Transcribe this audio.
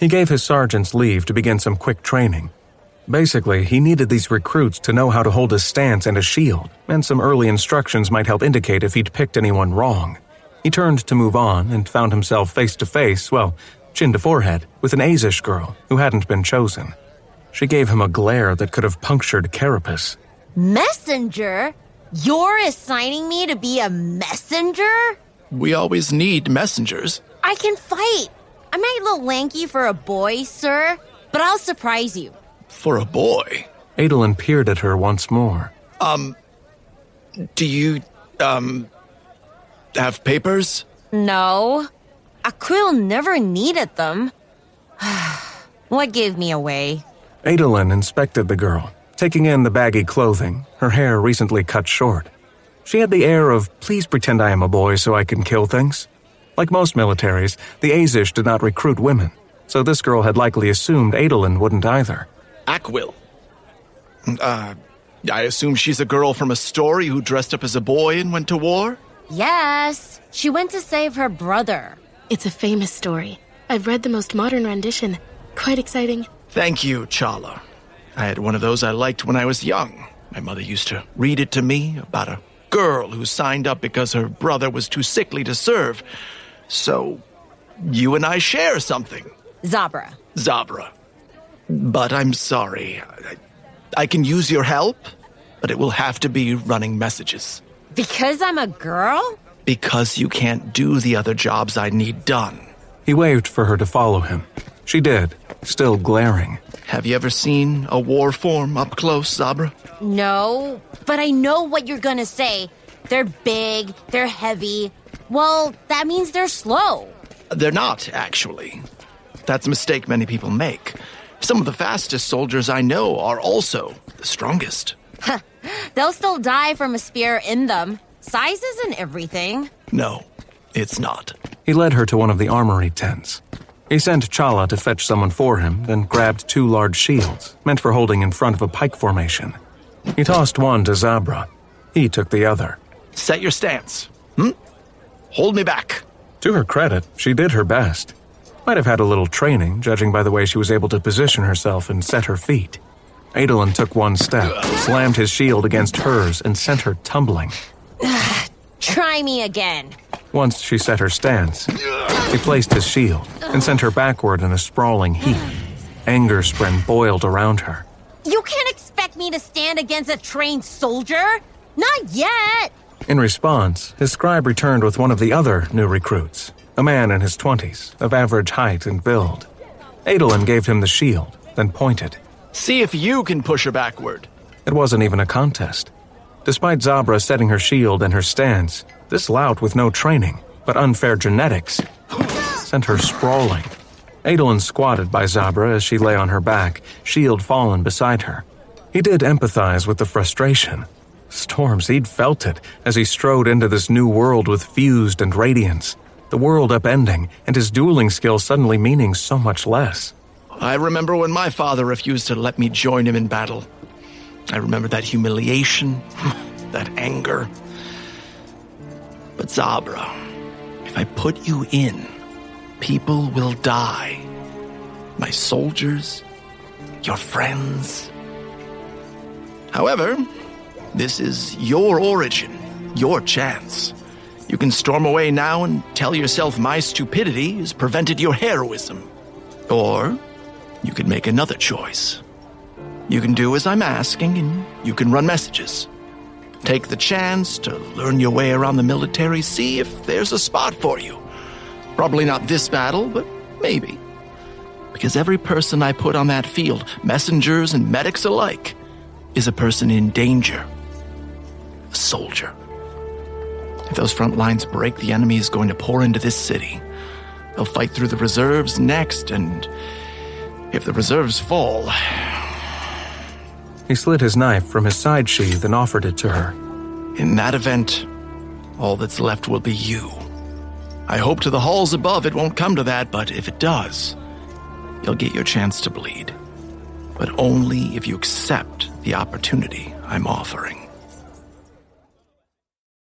He gave his sergeants leave to begin some quick training. Basically, he needed these recruits to know how to hold a stance and a shield, and some early instructions might help indicate if he'd picked anyone wrong. He turned to move on and found himself face to face, well, chin to forehead, with an Azish girl who hadn't been chosen. She gave him a glare that could have punctured carapace. Messenger? You're assigning me to be a messenger? We always need messengers. I can fight. I might look lanky for a boy, sir, but I'll surprise you. For a boy? Adolin peered at her once more. Do you, have papers? No. Aquil never needed them. What gave me away? Adolin inspected the girl, taking in the baggy clothing, her hair recently cut short. She had the air of, please pretend I am a boy so I can kill things. Like most militaries, the Azish did not recruit women, so this girl had likely assumed Adolin wouldn't either. Aquil. I assume she's a girl from a story who dressed up as a boy and went to war? Yes, she went to save her brother. It's a famous story. I've read the most modern rendition. Quite exciting. Thank you, Chala. I had one of those I liked when I was young. My mother used to read it to me about a girl who signed up because her brother was too sickly to serve. So, you and I share something. Zabra. But I'm sorry. I can use your help, but it will have to be running messages. Because I'm a girl? Because you can't do the other jobs I need done. He waved for her to follow him. She did, still glaring. Have you ever seen a war form up close, Zabra? No, but I know what you're gonna say. They're big, they're heavy. Well, that means they're slow. They're not, actually. That's a mistake many people make. Some of the fastest soldiers I know are also the strongest. They'll still die from a spear in them. Size isn't everything. No, it's not. He led her to one of the armory tents. He sent Chala to fetch someone for him, then grabbed 2 large shields, meant for holding in front of a pike formation. He tossed one to Zabra. He took the other. Set your stance. Hold me back. To her credit, she did her best. Might have had a little training, judging by the way she was able to position herself and set her feet. Adolin took one step, slammed his shield against hers, and sent her tumbling. Try me again. Once she set her stance, he placed his shield and sent her backward in a sprawling heap. Anger spren boiled around her. You can't expect me to stand against a trained soldier. Not yet. In response, his scribe returned with one of the other new recruits, a man in his 20s, of average height and build. Adolin gave him the shield, then pointed. See if you can push her backward. It wasn't even a contest. Despite Zabra setting her shield and her stance, this lout with no training, but unfair genetics, sent her sprawling. Adolin squatted by Zabra as she lay on her back, shield fallen beside her. He did empathize with the frustration. Storms, he'd felt it as he strode into this new world with fused and radiance, the world upending and his dueling skill suddenly meaning so much less. I remember when my father refused to let me join him in battle. I remember that humiliation, that anger. But Zabra, if I put you in, people will die. My soldiers, your friends. However, this is your origin, your chance. You can storm away now and tell yourself my stupidity has prevented your heroism. Or you could make another choice. You can do as I'm asking, and you can run messages. Take the chance to learn your way around the military, see if there's a spot for you. Probably not this battle, but maybe. Because every person I put on that field, messengers and medics alike, is a person in danger. A soldier. If those front lines break, the enemy is going to pour into this city. They'll fight through the reserves next, and if the reserves fall... He slid his knife from his side sheath and offered it to her. In that event, all that's left will be you. I hope to the halls above it won't come to that, but if it does, you'll get your chance to bleed. But only if you accept the opportunity I'm offering.